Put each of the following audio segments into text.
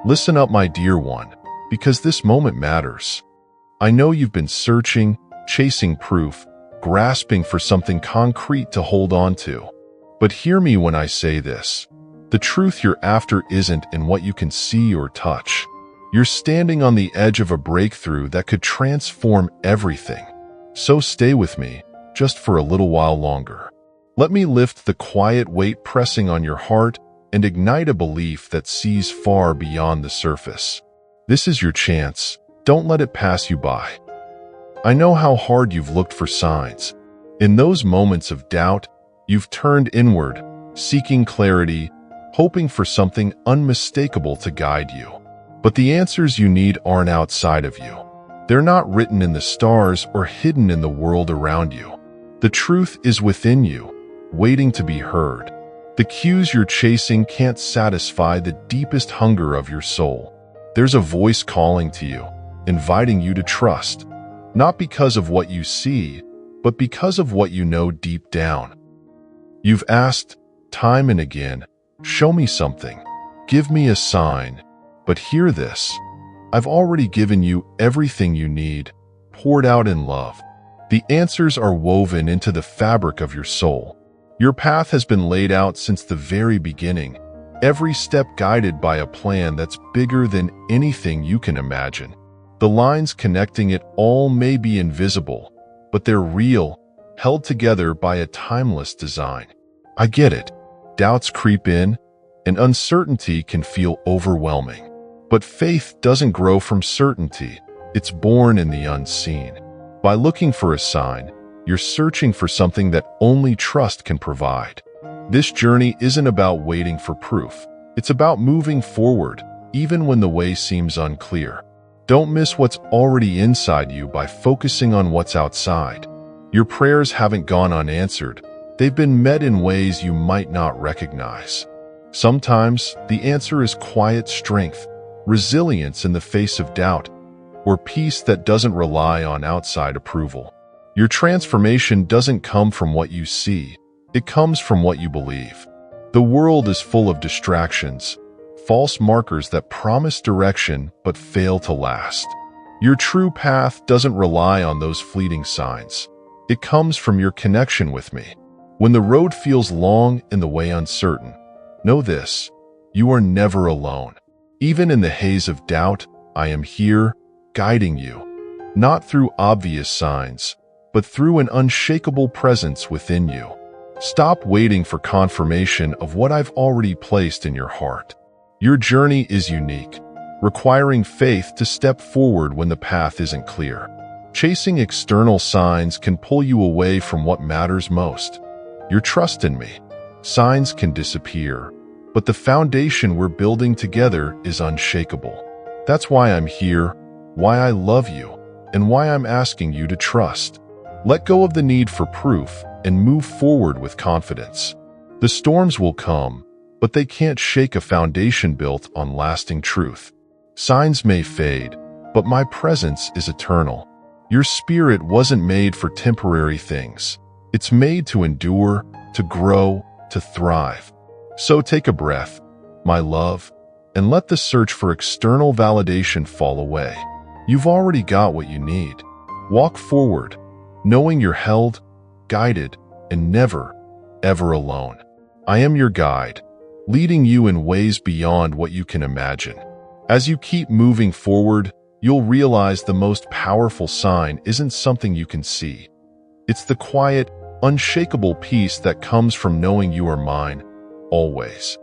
Listen up, my dear one, because this moment matters. I know you've been searching, chasing proof, grasping for something concrete to hold on to. But hear me when I say this. The truth you're after isn't in what you can see or touch. You're standing on the edge of a breakthrough that could transform everything. So stay with me, just for a little while longer. Let me lift the quiet weight pressing on your heart and ignite a belief that sees far beyond the surface. This is your chance. Don't let it pass you by. I know how hard you've looked for signs. In those moments of doubt, you've turned inward, seeking clarity, hoping for something unmistakable to guide you. But the answers you need aren't outside of you. They're not written in the stars or hidden in the world around you. The truth is within you, waiting to be heard. The cues you're chasing can't satisfy the deepest hunger of your soul. There's a voice calling to you, inviting you to trust, not because of what you see, but because of what you know deep down. You've asked, time and again, show me something, give me a sign. But hear this, I've already given you everything you need, poured out in love. The answers are woven into the fabric of your soul. Your path has been laid out since the very beginning, every step guided by a plan that's bigger than anything you can imagine. The lines connecting it all may be invisible, but they're real, held together by a timeless design. I get it. Doubts creep in, and uncertainty can feel overwhelming. But faith doesn't grow from certainty. It's born in the unseen. By looking for a sign, you're searching for something that only trust can provide. This journey isn't about waiting for proof. It's about moving forward, even when the way seems unclear. Don't miss what's already inside you by focusing on what's outside. Your prayers haven't gone unanswered. They've been met in ways you might not recognize. Sometimes, the answer is quiet strength, resilience in the face of doubt, or peace that doesn't rely on outside approval. Your transformation doesn't come from what you see. It comes from what you believe. The world is full of distractions, false markers that promise direction but fail to last. Your true path doesn't rely on those fleeting signs. It comes from your connection with me. When the road feels long and the way uncertain, know this, you are never alone. Even in the haze of doubt, I am here, guiding you, not through obvious signs, but through an unshakable presence within you. Stop waiting for confirmation of what I've already placed in your heart. Your journey is unique, requiring faith to step forward when the path isn't clear. Chasing external signs can pull you away from what matters most. Your trust in me. Signs can disappear, but the foundation we're building together is unshakable. That's why I'm here, why I love you, and why I'm asking you to trust. Let go of the need for proof and move forward with confidence. The storms will come, but they can't shake a foundation built on lasting truth. Signs may fade, but my presence is eternal. Your spirit wasn't made for temporary things. It's made to endure, to grow, to thrive. So take a breath, my love, and let the search for external validation fall away. You've already got what you need. Walk forward, knowing you're held, guided, and never, ever alone. I am your guide, leading you in ways beyond what you can imagine. As you keep moving forward, you'll realize the most powerful sign isn't something you can see. It's the quiet, unshakable peace that comes from knowing you are mine, always.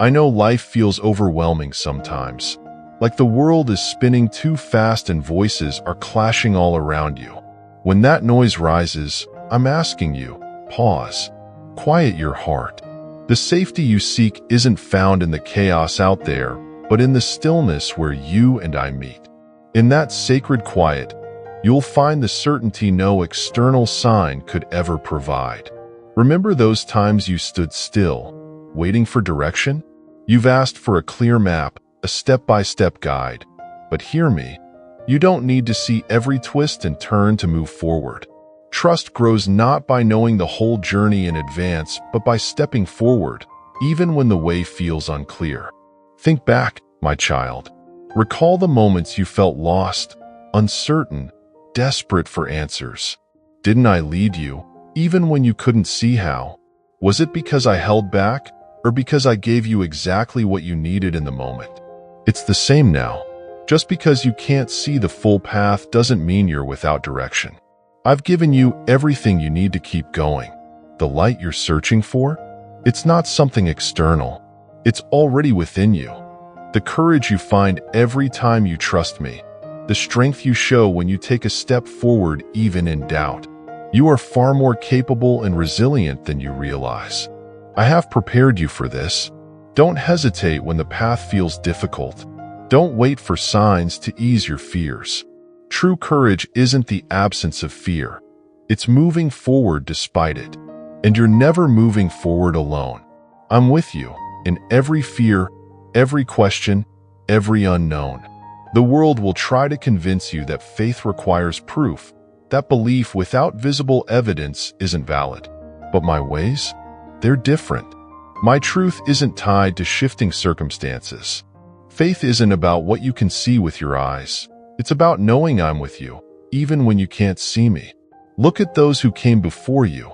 I know life feels overwhelming sometimes, like the world is spinning too fast and voices are clashing all around you. When that noise rises, I'm asking you, pause, quiet your heart. The safety you seek isn't found in the chaos out there, but in the stillness where you and I meet. In that sacred quiet, you'll find the certainty no external sign could ever provide. Remember those times you stood still, waiting for direction? You've asked for a clear map, a step-by-step guide. But hear me, you don't need to see every twist and turn to move forward. Trust grows not by knowing the whole journey in advance, but by stepping forward, even when the way feels unclear. Think back, my child. Recall the moments you felt lost, uncertain, desperate for answers. Didn't I lead you, even when you couldn't see how? Was it because I held back, or because I gave you exactly what you needed in the moment? It's the same now. Just because you can't see the full path doesn't mean you're without direction. I've given you everything you need to keep going. The light you're searching for? It's not something external. It's already within you. The courage you find every time you trust me. The strength you show when you take a step forward even in doubt. You are far more capable and resilient than you realize. I have prepared you for this. Don't hesitate when the path feels difficult. Don't wait for signs to ease your fears. True courage isn't the absence of fear. It's moving forward despite it. And you're never moving forward alone. I'm with you in every fear, every question, every unknown. The world will try to convince you that faith requires proof, that belief without visible evidence isn't valid. But my ways? They're different. My truth isn't tied to shifting circumstances. Faith isn't about what you can see with your eyes. It's about knowing I'm with you, even when you can't see me. Look at those who came before you.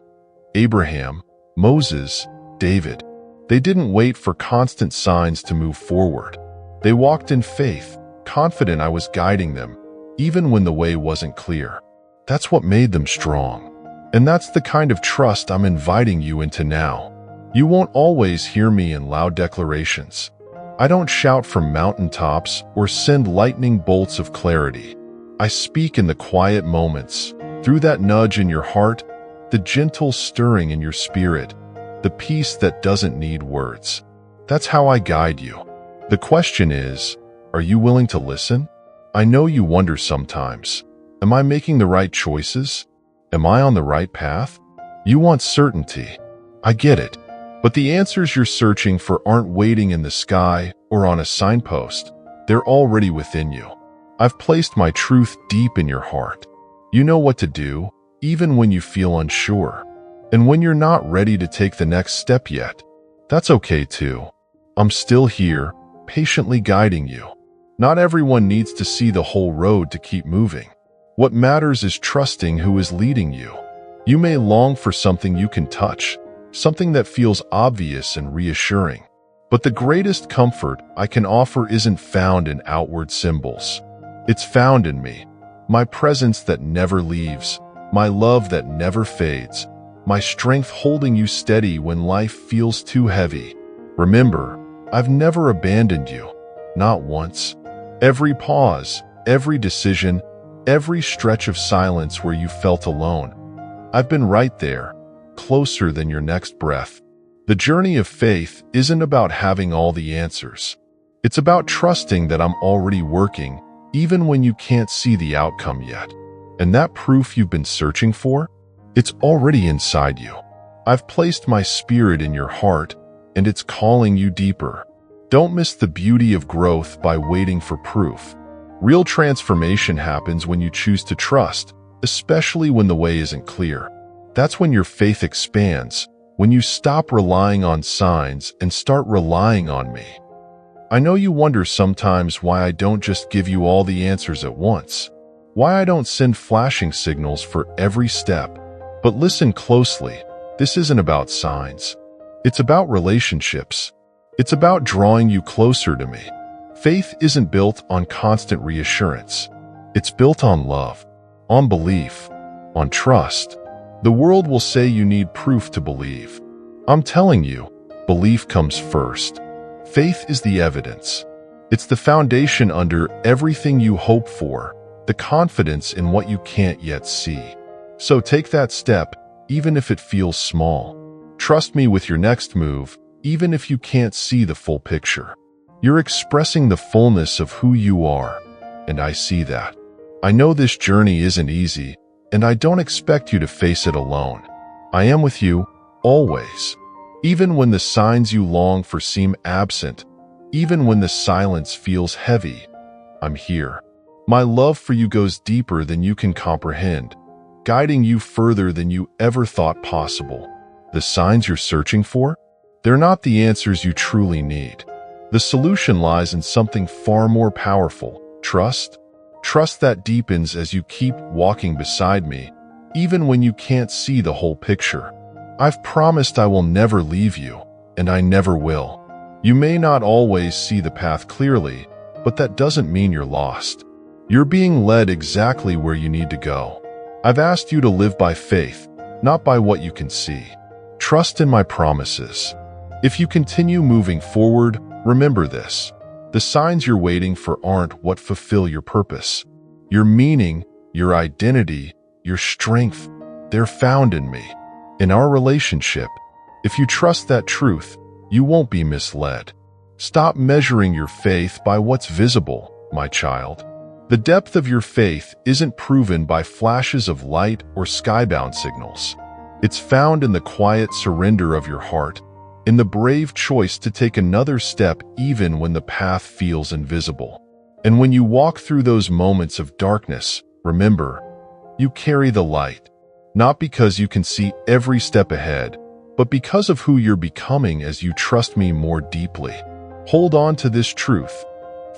Abraham, Moses, David. They didn't wait for constant signs to move forward. They walked in faith, confident I was guiding them, even when the way wasn't clear. That's what made them strong. And that's the kind of trust I'm inviting you into now. You won't always hear me in loud declarations. I don't shout from mountaintops or send lightning bolts of clarity. I speak in the quiet moments, through that nudge in your heart, the gentle stirring in your spirit, the peace that doesn't need words. That's how I guide you. The question is, are you willing to listen? I know you wonder sometimes, am I making the right choices? Am I on the right path? You want certainty. I get it. But the answers you're searching for aren't waiting in the sky or on a signpost. They're already within you. I've placed my truth deep in your heart. You know what to do, even when you feel unsure. And when you're not ready to take the next step yet, that's okay too. I'm still here, patiently guiding you. Not everyone needs to see the whole road to keep moving. What matters is trusting who is leading you. You may long for something you can touch, something that feels obvious and reassuring. But the greatest comfort I can offer isn't found in outward symbols. It's found in me, my presence that never leaves, my love that never fades, my strength holding you steady when life feels too heavy. Remember, I've never abandoned you, not once. Every pause, every decision, every stretch of silence where you felt alone, I've been right there, closer than your next breath. The journey of faith isn't about having all the answers. It's about trusting that I'm already working, even when you can't see the outcome yet. And that proof you've been searching for? It's already inside you. I've placed my spirit in your heart, and it's calling you deeper. Don't miss the beauty of growth by waiting for proof. Real transformation happens when you choose to trust, especially when the way isn't clear. That's when your faith expands, when you stop relying on signs and start relying on me. I know you wonder sometimes why I don't just give you all the answers at once, why I don't send flashing signals for every step. But listen closely, this isn't about signs. It's about relationships. It's about drawing you closer to me. Faith isn't built on constant reassurance. It's built on love, on belief, on trust. The world will say you need proof to believe. I'm telling you, belief comes first. Faith is the evidence. It's the foundation under everything you hope for, the confidence in what you can't yet see. So take that step, even if it feels small. Trust me with your next move, even if you can't see the full picture. You're expressing the fullness of who you are, and I see that. I know this journey isn't easy, and I don't expect you to face it alone. I am with you, always. Even when the signs you long for seem absent, even when the silence feels heavy, I'm here. My love for you goes deeper than you can comprehend, guiding you further than you ever thought possible. The signs you're searching for? They're not the answers you truly need. The solution lies in something far more powerful: trust. Trust that deepens as you keep walking beside me, even when you can't see the whole picture. I've promised I will never leave you, and I never will. You may not always see the path clearly, but that doesn't mean you're lost. You're being led exactly where you need to go. I've asked you to live by faith, not by what you can see. Trust in my promises. If you continue moving forward, remember this: the signs you're waiting for aren't what fulfill your purpose. Your meaning, your identity, your strength, they're found in me. In our relationship, if you trust that truth, you won't be misled. Stop measuring your faith by what's visible, my child. The depth of your faith isn't proven by flashes of light or skybound signals. It's found in the quiet surrender of your heart, in the brave choice to take another step even when the path feels invisible. And when you walk through those moments of darkness, remember, you carry the light, not because you can see every step ahead, but because of who you're becoming as you trust me more deeply. Hold on to this truth.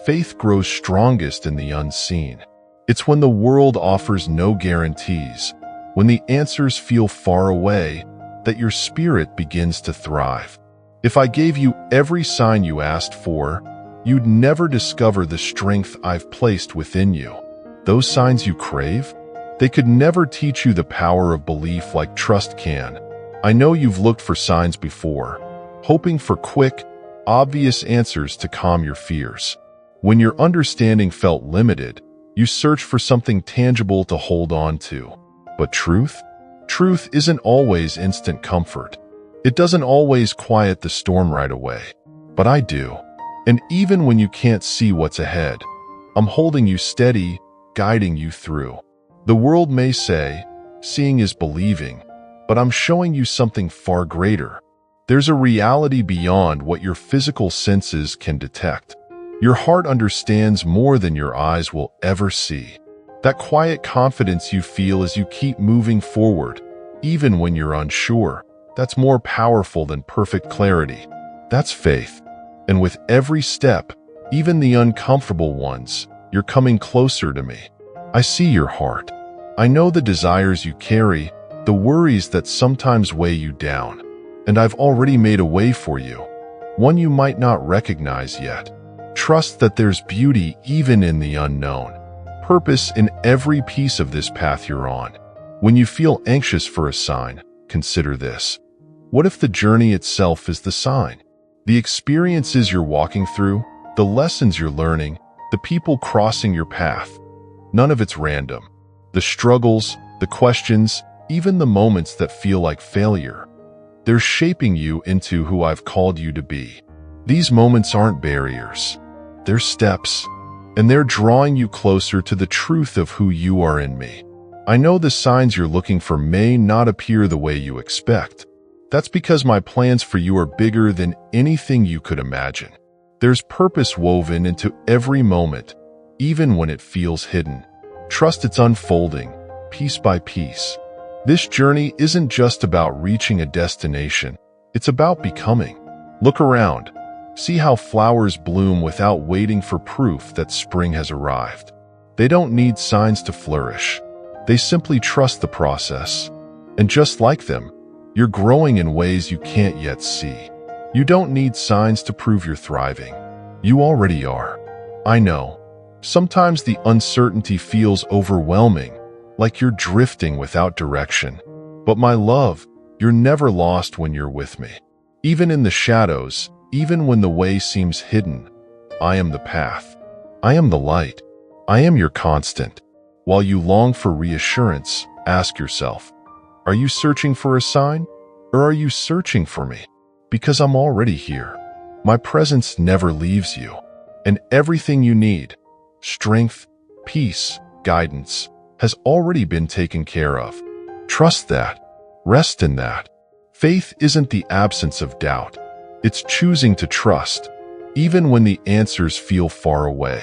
Faith grows strongest in the unseen. It's when the world offers no guarantees, when the answers feel far away, that your spirit begins to thrive. If I gave you every sign you asked for, you'd never discover the strength I've placed within you. Those signs you crave, they could never teach you the power of belief like trust can. I know you've looked for signs before, hoping for quick, obvious answers to calm your fears. When your understanding felt limited, you searched for something tangible to hold on to. But truth? Truth isn't always instant comfort. It doesn't always quiet the storm right away. But I do. And even when you can't see what's ahead, I'm holding you steady, guiding you through. The world may say, seeing is believing, but I'm showing you something far greater. There's a reality beyond what your physical senses can detect. Your heart understands more than your eyes will ever see. That quiet confidence you feel as you keep moving forward, even when you're unsure, that's more powerful than perfect clarity. That's faith. And with every step, even the uncomfortable ones, you're coming closer to me. I see your heart. I know the desires you carry, the worries that sometimes weigh you down. And I've already made a way for you, one you might not recognize yet. Trust that there's beauty even in the unknown, purpose in every piece of this path you're on. When you feel anxious for a sign, consider this. What if the journey itself is the sign? The experiences you're walking through, the lessons you're learning, the people crossing your path, none of it's random. The struggles, the questions, even the moments that feel like failure, they're shaping you into who I've called you to be. These moments aren't barriers. They're steps, and they're drawing you closer to the truth of who you are in me. I know the signs you're looking for may not appear the way you expect. That's because my plans for you are bigger than anything you could imagine. There's purpose woven into every moment, even when it feels hidden. Trust it's unfolding, piece by piece. This journey isn't just about reaching a destination, it's about becoming. Look around. See how flowers bloom without waiting for proof that spring has arrived. They don't need signs to flourish. They simply trust the process. And just like them, you're growing in ways you can't yet see. You don't need signs to prove you're thriving. You already are. I know. Sometimes the uncertainty feels overwhelming, like you're drifting without direction. But my love, you're never lost when you're with me. Even in the shadows, even when the way seems hidden, I am the path. I am the light. I am your constant. While you long for reassurance, ask yourself, are you searching for a sign? Or are you searching for me? Because I'm already here. My presence never leaves you. And everything you need, strength, peace, guidance, has already been taken care of. Trust that. Rest in that. Faith isn't the absence of doubt. It's choosing to trust, even when the answers feel far away.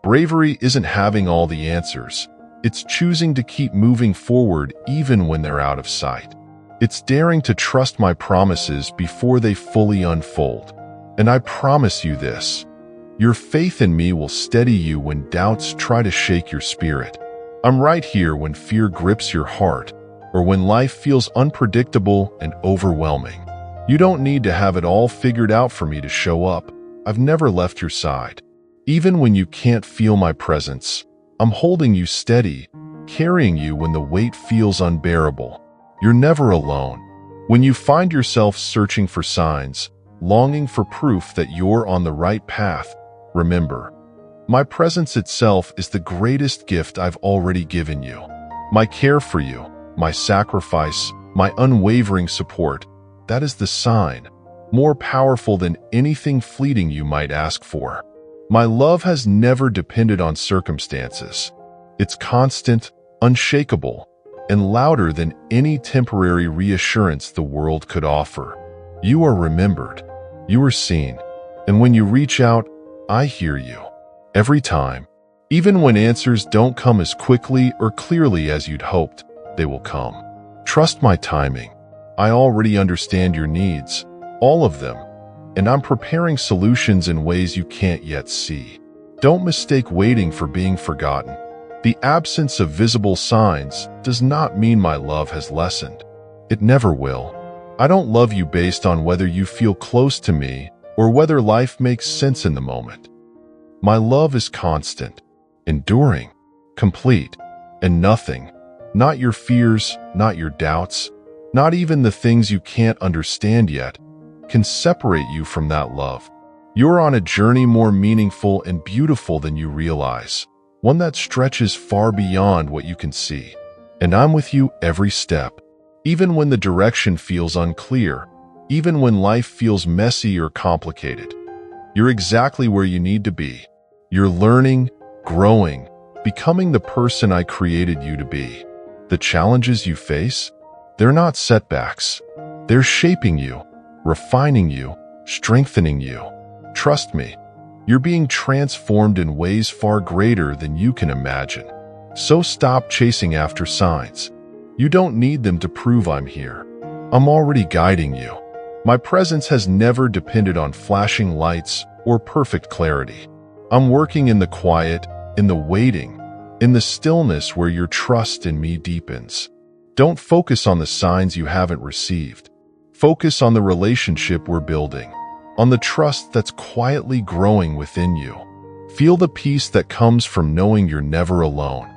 Bravery isn't having all the answers. It's choosing to keep moving forward even when they're out of sight. It's daring to trust my promises before they fully unfold. And I promise you this, your faith in me will steady you when doubts try to shake your spirit. I'm right here when fear grips your heart, or when life feels unpredictable and overwhelming. You don't need to have it all figured out for me to show up. I've never left your side. Even when you can't feel my presence, I'm holding you steady, carrying you when the weight feels unbearable. You're never alone. When you find yourself searching for signs, longing for proof that you're on the right path, remember, my presence itself is the greatest gift I've already given you. My care for you, my sacrifice, my unwavering support, that is the sign, more powerful than anything fleeting you might ask for. My love has never depended on circumstances. It's constant, unshakable, and louder than any temporary reassurance the world could offer. You are remembered. You are seen. And when you reach out, I hear you. Every time. Even when answers don't come as quickly or clearly as you'd hoped, they will come. Trust my timing. I already understand your needs, all of them, and I'm preparing solutions in ways you can't yet see. Don't mistake waiting for being forgotten. The absence of visible signs does not mean my love has lessened. It never will. I don't love you based on whether you feel close to me or whether life makes sense in the moment. My love is constant, enduring, complete, and nothing, not your fears, not your doubts, not even the things you can't understand yet, can separate you from that love. You're on a journey more meaningful and beautiful than you realize, one that stretches far beyond what you can see. And I'm with you every step, even when the direction feels unclear, even when life feels messy or complicated. You're exactly where you need to be. You're learning, growing, becoming the person I created you to be. The challenges you face, they're not setbacks. They're shaping you, refining you, strengthening you. Trust me, you're being transformed in ways far greater than you can imagine. So stop chasing after signs. You don't need them to prove I'm here. I'm already guiding you. My presence has never depended on flashing lights or perfect clarity. I'm working in the quiet, in the waiting, in the stillness where your trust in me deepens. Don't focus on the signs you haven't received. Focus on the relationship we're building, on the trust that's quietly growing within you. Feel the peace that comes from knowing you're never alone.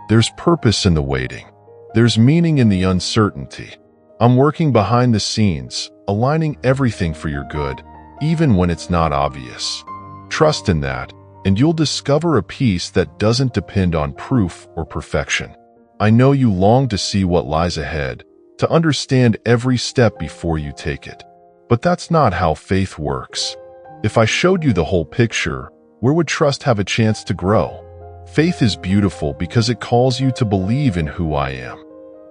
There's purpose in the waiting. There's meaning in the uncertainty. I'm working behind the scenes, aligning everything for your good, even when it's not obvious. Trust in that, and you'll discover a peace that doesn't depend on proof or perfection. I know you long to see what lies ahead, to understand every step before you take it. But that's not how faith works. If I showed you the whole picture, where would trust have a chance to grow? Faith is beautiful because it calls you to believe in who I am,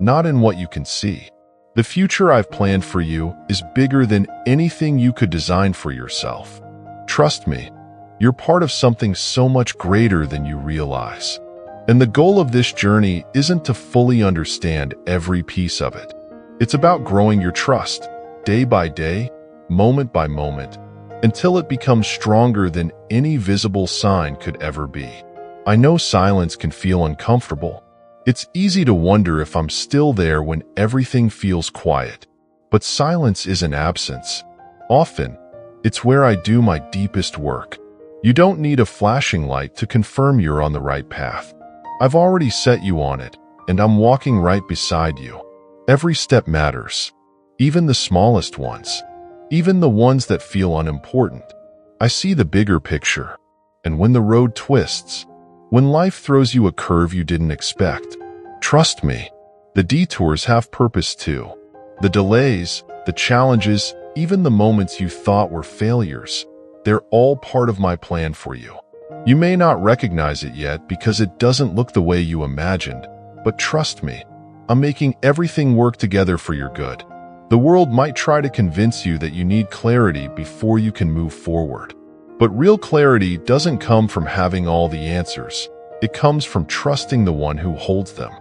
not in what you can see. The future I've planned for you is bigger than anything you could design for yourself. Trust me, you're part of something so much greater than you realize. And the goal of this journey isn't to fully understand every piece of it. It's about growing your trust, day by day, moment by moment, until it becomes stronger than any visible sign could ever be. I know silence can feel uncomfortable. It's easy to wonder if I'm still there when everything feels quiet. But silence isn't absence. Often, it's where I do my deepest work. You don't need a flashing light to confirm you're on the right path. I've already set you on it, and I'm walking right beside you. Every step matters, even the smallest ones, even the ones that feel unimportant. I see the bigger picture, and when the road twists, when life throws you a curve you didn't expect, trust me, the detours have purpose too. The delays, the challenges, even the moments you thought were failures, they're all part of my plan for you. You may not recognize it yet because it doesn't look the way you imagined, but trust me, I'm making everything work together for your good. The world might try to convince you that you need clarity before you can move forward. But real clarity doesn't come from having all the answers. It comes from trusting the one who holds them.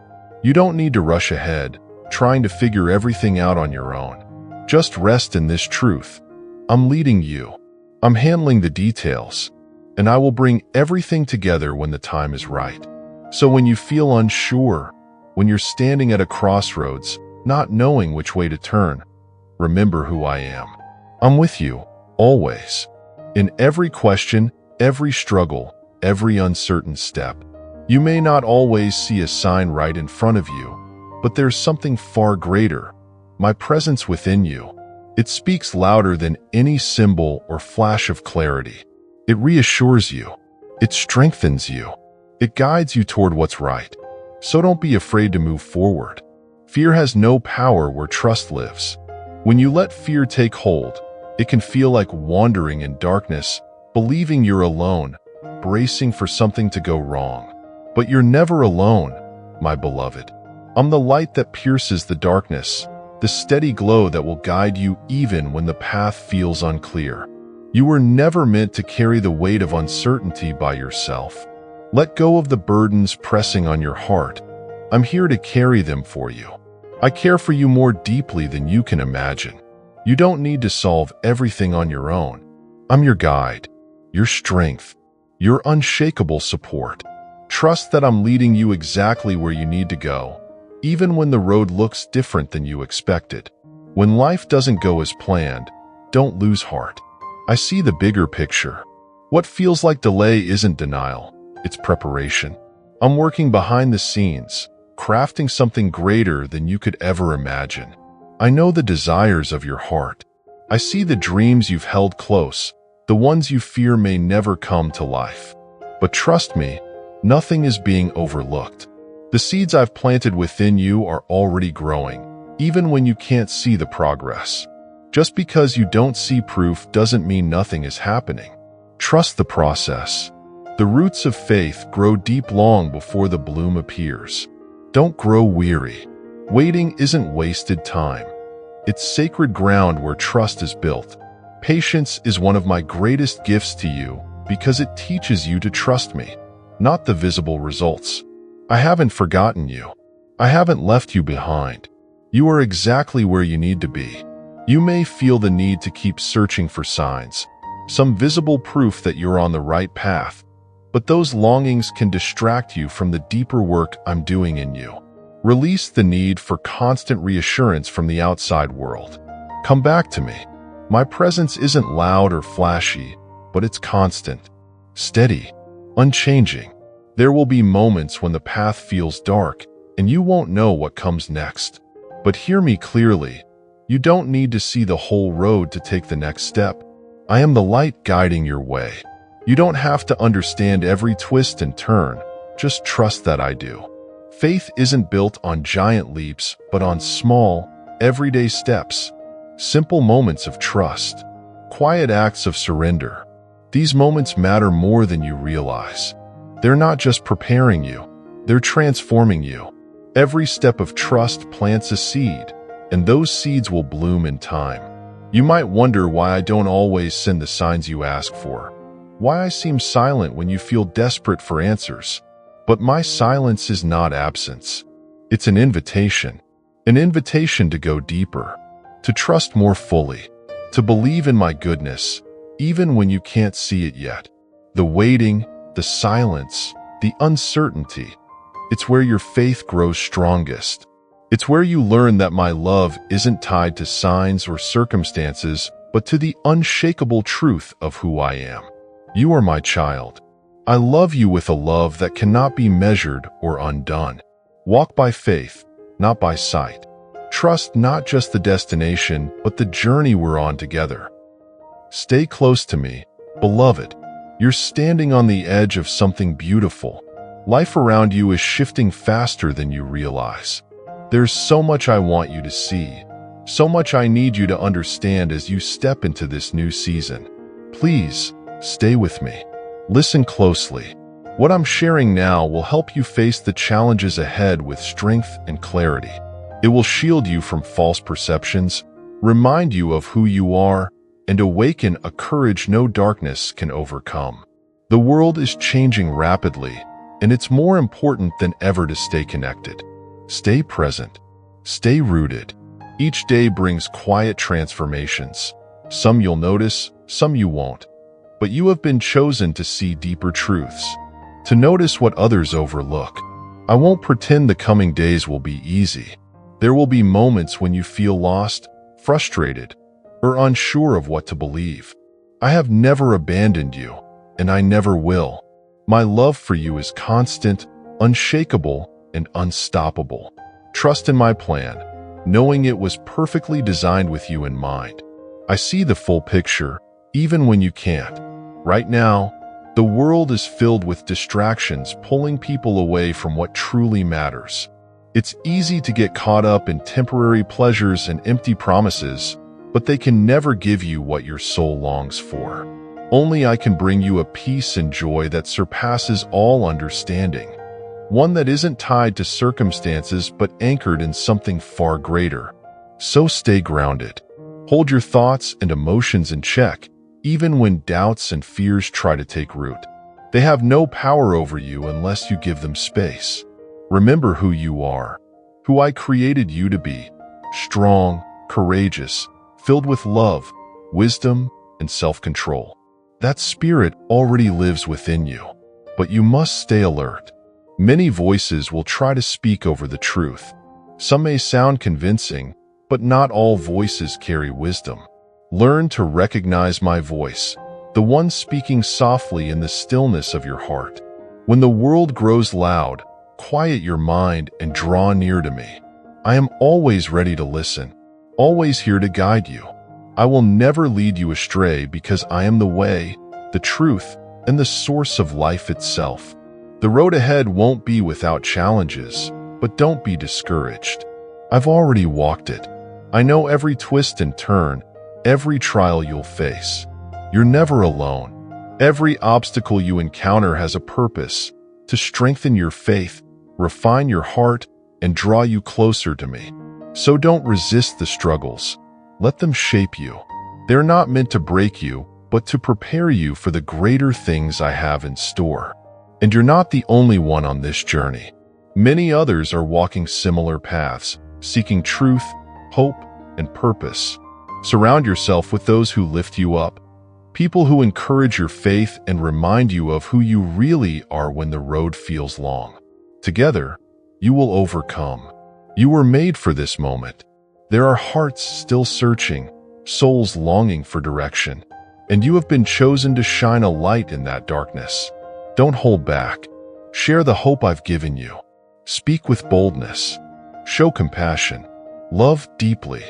You don't need to rush ahead, trying to figure everything out on your own. Just rest in this truth. I'm leading you. I'm handling the details, and I will bring everything together when the time is right. So when you feel unsure, when you're standing at a crossroads, not knowing which way to turn, remember who I am. I'm with you, always. In every question, every struggle, every uncertain step. You may not always see a sign right in front of you, but there's something far greater, my presence within you. It speaks louder than any symbol or flash of clarity. It reassures you. It strengthens you. It guides you toward what's right. So don't be afraid to move forward. Fear has no power where trust lives. When you let fear take hold, it can feel like wandering in darkness, believing you're alone, bracing for something to go wrong. But you're never alone, my beloved. I'm the light that pierces the darkness, the steady glow that will guide you even when the path feels unclear. You were never meant to carry the weight of uncertainty by yourself. Let go of the burdens pressing on your heart. I'm here to carry them for you. I care for you more deeply than you can imagine. You don't need to solve everything on your own. I'm your guide, your strength, your unshakable support. Trust that I'm leading you exactly where you need to go, even when the road looks different than you expected. When life doesn't go as planned, don't lose heart. I see the bigger picture. What feels like delay isn't denial. It's preparation. I'm working behind the scenes, crafting something greater than you could ever imagine. I know the desires of your heart. I see the dreams you've held close, the ones you fear may never come to life. But trust me, nothing is being overlooked. The seeds I've planted within you are already growing, even when you can't see the progress. Just because you don't see proof doesn't mean nothing is happening. Trust the process. The roots of faith grow deep long before the bloom appears. Don't grow weary. Waiting isn't wasted time. It's sacred ground where trust is built. Patience is one of my greatest gifts to you because it teaches you to trust me, not the visible results. I haven't forgotten you. I haven't left you behind. You are exactly where you need to be. You may feel the need to keep searching for signs, some visible proof that you're on the right path, but those longings can distract you from the deeper work I'm doing in you. Release the need for constant reassurance from the outside world. Come back to me. My presence isn't loud or flashy, but it's constant, steady, unchanging. There will be moments when the path feels dark and you won't know what comes next. But hear me clearly. You don't need to see the whole road to take the next step. I am the light guiding your way. You don't have to understand every twist and turn. Just trust that I do. Faith isn't built on giant leaps, but on small, everyday steps. Simple moments of trust. Quiet acts of surrender. These moments matter more than you realize. They're not just preparing you. They're transforming you. Every step of trust plants a seed, and those seeds will bloom in time. You might wonder why I don't always send the signs you ask for. Why I seem silent when you feel desperate for answers. But my silence is not absence. It's an invitation to go deeper, to trust more fully, to believe in my goodness, even when you can't see it yet. The waiting, the silence, the uncertainty, it's where your faith grows strongest. It's where you learn that my love isn't tied to signs or circumstances, but to the unshakable truth of who I am. You are my child. I love you with a love that cannot be measured or undone. Walk by faith, not by sight. Trust not just the destination, but the journey we're on together. Stay close to me, beloved. You're standing on the edge of something beautiful. Life around you is shifting faster than you realize. There's so much I want you to see, so much I need you to understand as you step into this new season. Please, stay with me. Listen closely. What I'm sharing now will help you face the challenges ahead with strength and clarity. It will shield you from false perceptions, remind you of who you are, and awaken a courage no darkness can overcome. The world is changing rapidly, and it's more important than ever to stay connected. Stay present. Stay rooted. Each day brings quiet transformations. Some you'll notice, some you won't. but you have been chosen to see deeper truths, to notice what others overlook. I won't pretend the coming days will be easy. There will be moments when you feel lost, frustrated, or unsure of what to believe. I have never abandoned you, and I never will. My love for you is constant, unshakable, and unstoppable. Trust in my plan, knowing it was perfectly designed with you in mind. I see the full picture, even when you can't. Right now, the world is filled with distractions pulling people away from what truly matters. It's easy to get caught up in temporary pleasures and empty promises, but they can never give you what your soul longs for. Only I can bring you a peace and joy that surpasses all understanding. One that isn't tied to circumstances but anchored in something far greater. So stay grounded. Hold your thoughts and emotions in check, even when doubts and fears try to take root. They have no power over you unless you give them space. Remember who you are, who I created you to be: strong, courageous, filled with love, wisdom, and self-control. That spirit already lives within you, but you must stay alert. Many voices will try to speak over the truth. Some may sound convincing, but not all voices carry wisdom. Learn to recognize my voice, the one speaking softly in the stillness of your heart. When the world grows loud, quiet your mind and draw near to me. I am always ready to listen, always here to guide you. I will never lead you astray because I am the way, the truth, and the source of life itself. The road ahead won't be without challenges, but don't be discouraged. I've already walked it. I know every twist and turn, every trial you'll face. You're never alone. Every obstacle you encounter has a purpose: to strengthen your faith, refine your heart, and draw you closer to me. So don't resist the struggles. Let them shape you. They're not meant to break you, but to prepare you for the greater things I have in store. And you're not the only one on this journey. Many others are walking similar paths, seeking truth, hope, and purpose. Surround yourself with those who lift you up, people who encourage your faith and remind you of who you really are when the road feels long. Together, you will overcome. You were made for this moment. There are hearts still searching, souls longing for direction, and you have been chosen to shine a light in that darkness. Don't hold back. Share the hope I've given you. Speak with boldness. Show compassion. Love deeply.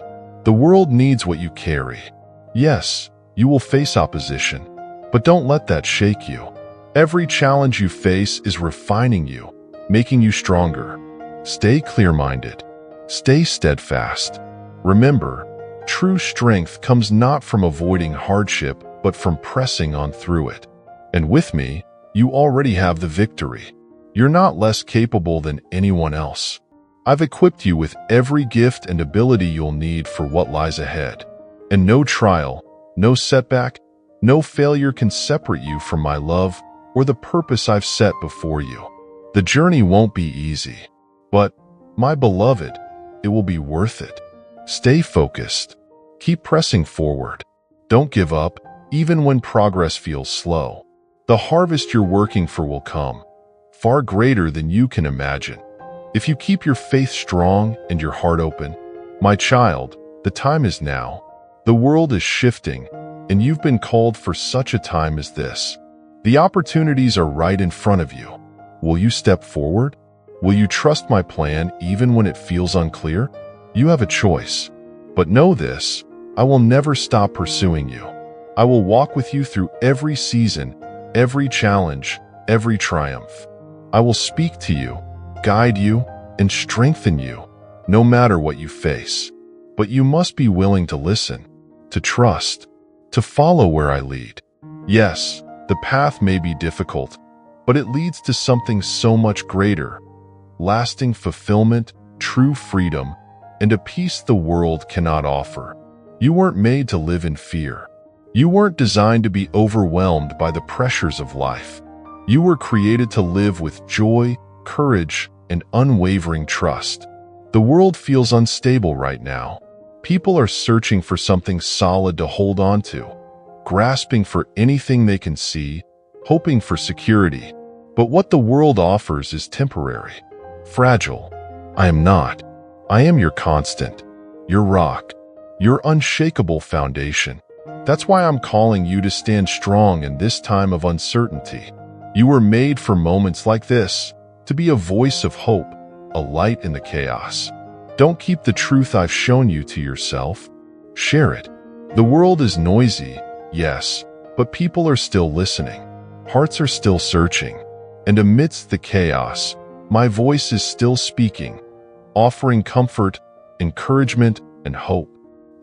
The world needs what you carry. Yes, you will face opposition, but don't let that shake you. Every challenge you face is refining you, making you stronger. Stay clear-minded. Stay steadfast. Remember, true strength comes not from avoiding hardship, but from pressing on through it. And with me, you already have the victory. You're not less capable than anyone else. I've equipped you with every gift and ability you'll need for what lies ahead. And no trial, no setback, no failure can separate you from my love or the purpose I've set before you. The journey won't be easy, but, my beloved, it will be worth it. Stay focused. Keep pressing forward. Don't give up, even when progress feels slow. The harvest you're working for will come, far greater than you can imagine. If you keep your faith strong and your heart open, my child, the time is now. The world is shifting, and you've been called for such a time as this. The opportunities are right in front of you. Will you step forward? Will you trust my plan even when it feels unclear? You have a choice. But know this, I will never stop pursuing you. I will walk with you through every season, every challenge, every triumph. I will speak to you, guide you, and strengthen you, no matter what you face. But you must be willing to listen, to trust, to follow where I lead. Yes, the path may be difficult, but it leads to something so much greater: lasting fulfillment, true freedom, and a peace the world cannot offer. You weren't made to live in fear. You weren't designed to be overwhelmed by the pressures of life. You were created to live with joy, courage, and unwavering trust. The world feels unstable right now. People are searching for something solid to hold on to. grasping for anything they can see, hoping for security. But what the world offers is temporary, fragile. I am not. I am your constant, your rock, your unshakable foundation. That's why I'm calling you to stand strong in this time of uncertainty. You were made for moments like this, to be a voice of hope, a light in the chaos. Don't keep the truth I've shown you to yourself. Share it. The world is noisy, yes, but people are still listening. Hearts are still searching. And amidst the chaos, my voice is still speaking, offering comfort, encouragement, and hope.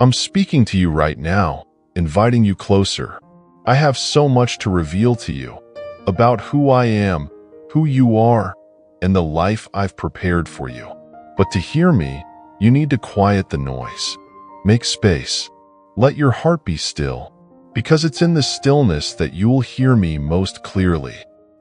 I'm speaking to you right now, inviting you closer. I have so much to reveal to you about who I am, who you are, and the life I've prepared for you. But to hear me, you need to quiet the noise. Make space. Let your heart be still, because it's in the stillness that you'll hear me most clearly.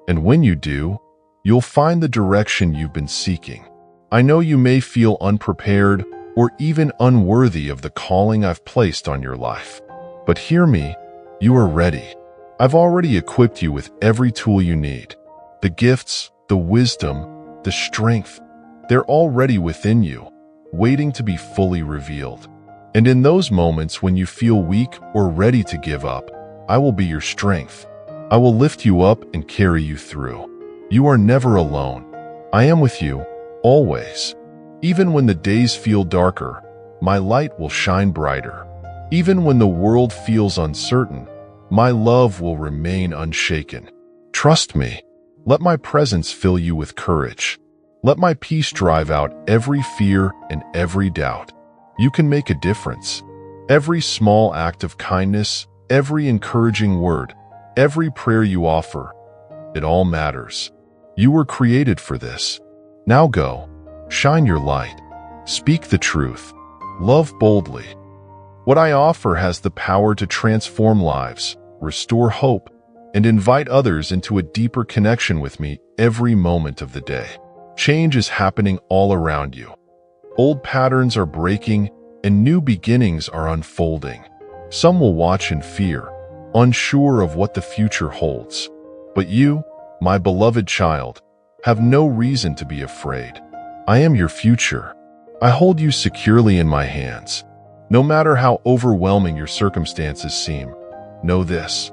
And when you do, you'll find the direction you've been seeking. I know you may feel unprepared or even unworthy of the calling I've placed on your life. But hear me, you are ready. I've already equipped you with every tool you need. The gifts, the wisdom, the strength, they're already within you, waiting to be fully revealed. And in those moments when you feel weak or ready to give up, I will be your strength. I will lift you up and carry you through. You are never alone. I am with you, always. Even when the days feel darker, my light will shine brighter. Even when the world feels uncertain, my love will remain unshaken. Trust me. Let my presence fill you with courage. Let my peace drive out every fear and every doubt. You can make a difference. Every small act of kindness, every encouraging word, every prayer you offer, it all matters. You were created for this. Now go. Shine your light. Speak the truth. Love boldly. What I offer has the power to transform lives, restore hope, and invite others into a deeper connection with me every moment of the day. Change is happening all around you. Old patterns are breaking and new beginnings are unfolding. Some will watch in fear, unsure of what the future holds. But you, my beloved child, have no reason to be afraid. I am your future. I hold you securely in my hands. No matter how overwhelming your circumstances seem, know this: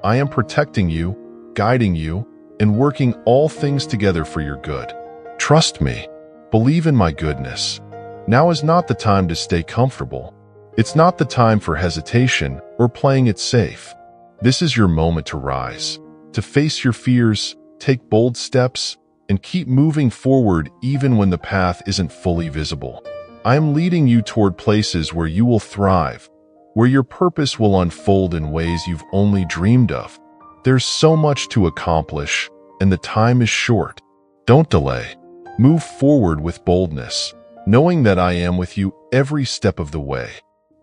I am protecting you, guiding you, and working all things together for your good. Trust me. Believe in my goodness. Now is not the time to stay comfortable. It's not the time for hesitation or playing it safe. This is your moment to rise, to face your fears, take bold steps, and keep moving forward even when the path isn't fully visible. I am leading you toward places where you will thrive, where your purpose will unfold in ways you've only dreamed of. There's so much to accomplish, and the time is short. Don't delay. Move forward with boldness, knowing that I am with you every step of the way.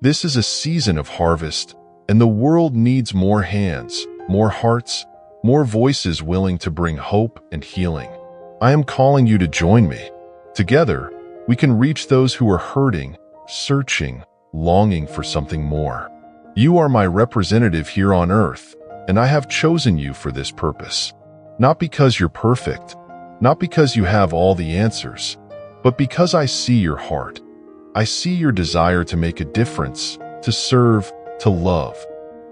This is a season of harvest, and the world needs more hands, more hearts, more voices willing to bring hope and healing. I am calling you to join me. Together, we can reach those who are hurting, searching, longing for something more. You are my representative here on earth, and I have chosen you for this purpose. Not because you're perfect, not because you have all the answers, but because I see your heart. I see your desire to make a difference, to serve, to love,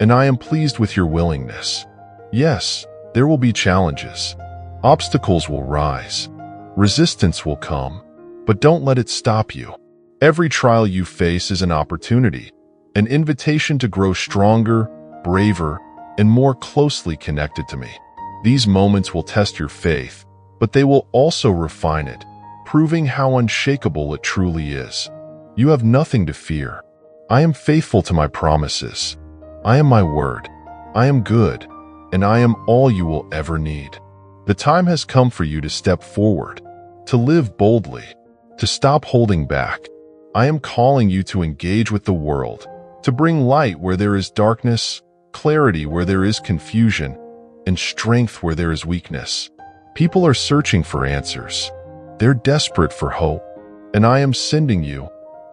and I am pleased with your willingness. Yes, there will be challenges. Obstacles will rise. Resistance will come, but don't let it stop you. Every trial you face is an opportunity, an invitation to grow stronger, braver, and more closely connected to me. These moments will test your faith, but they will also refine it, proving how unshakable it truly is. You have nothing to fear. I am faithful to my promises. I am my word. I am good, and I am all you will ever need. The time has come for you to step forward, to live boldly, to stop holding back. I am calling you to engage with the world, to bring light where there is darkness, clarity where there is confusion, and strength where there is weakness. People are searching for answers. They're desperate for hope, and I am sending you,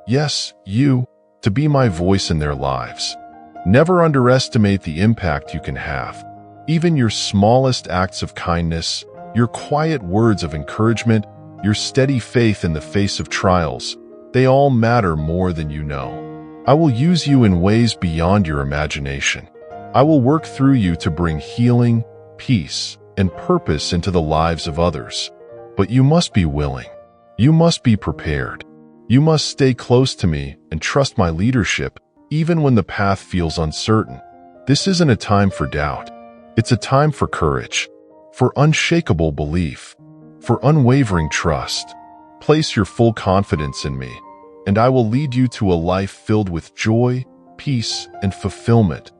yes, you, to be my voice in their lives. Never underestimate the impact you can have. Even your smallest acts of kindness, your quiet words of encouragement, your steady faith in the face of trials, they all matter more than you know. I will use you in ways beyond your imagination. I will work through you to bring healing, peace, and purpose into the lives of others. But you must be willing. You must be prepared. You must stay close to me and trust my leadership, even when the path feels uncertain. This isn't a time for doubt. It's a time for courage, for unshakable belief, for unwavering trust. Place your full confidence in me, and I will lead you to a life filled with joy, peace, and fulfillment,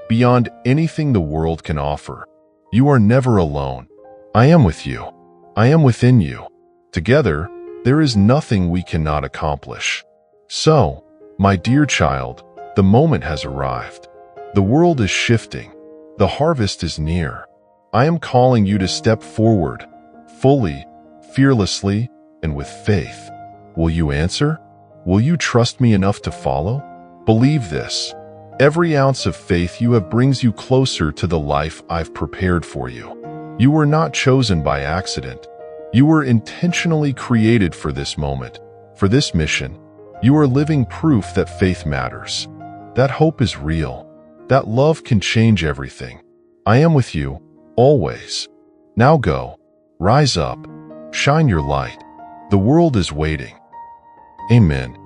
beyond anything the world can offer. You are never alone. I am with you. I am within you. Together, there is nothing we cannot accomplish. So, my dear child, the moment has arrived. The world is shifting. The harvest is near. I am calling you to step forward, fully, fearlessly, and with faith. Will you answer? Will you trust me enough to follow? Believe this. Every ounce of faith you have brings you closer to the life I've prepared for you. You were not chosen by accident. You were intentionally created for this moment, for this mission. You are living proof that faith matters, that hope is real, that love can change everything. I am with you, always. Now go, rise up, shine your light. The world is waiting. Amen.